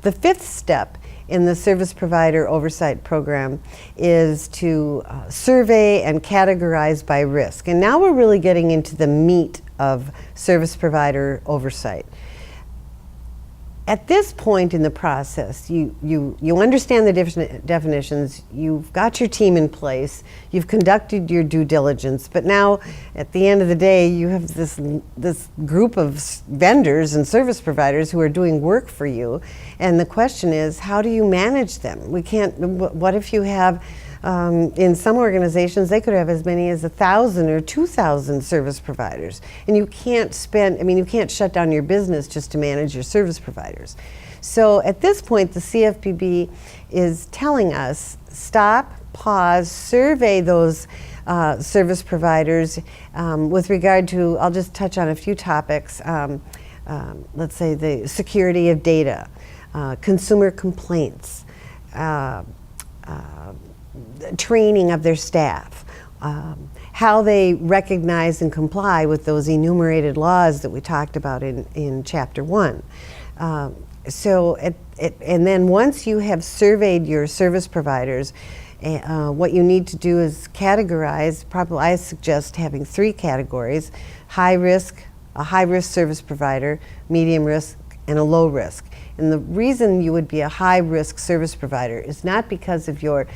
The fifth step in the service provider oversight program is to survey and categorize by risk. And now we're really getting into the meat of service provider oversight. At this point in the process, you understand the definitions, you've got your team in place, you've conducted your due diligence, but now at the end of the day, you have this group of vendors and service providers who are doing work for you, and the question is, how do you manage them? We can't, what if you have, in some organizations, they could have as many as 1,000 or 2,000 service providers. And you can't you can't shut down your business just to manage your service providers. So at this point, the CFPB is telling us, stop, pause, survey those service providers with regard to, I'll just touch on a few topics. Let's say the security of data, consumer complaints, training of their staff, how they recognize and comply with those enumerated laws that we talked about in Chapter 1. And then once you have surveyed your service providers, what you need to do is categorize. Probably I suggest having 3 categories: high risk, a high risk service provider, medium risk, and a low risk. And the reason you would be a high risk service provider is not because of your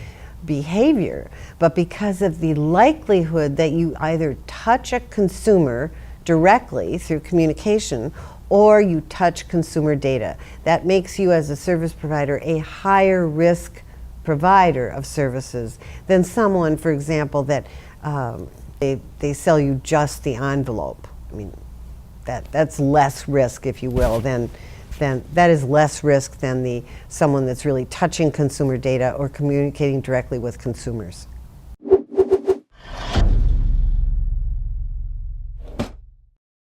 behavior, but because of the likelihood that you either touch a consumer directly through communication or you touch consumer data. That makes you, as a service provider, a higher risk provider of services than someone, for example, that they sell you just the envelope. I mean, that's less risk, if you will, than that is less risk than someone that's really touching consumer data or communicating directly with consumers.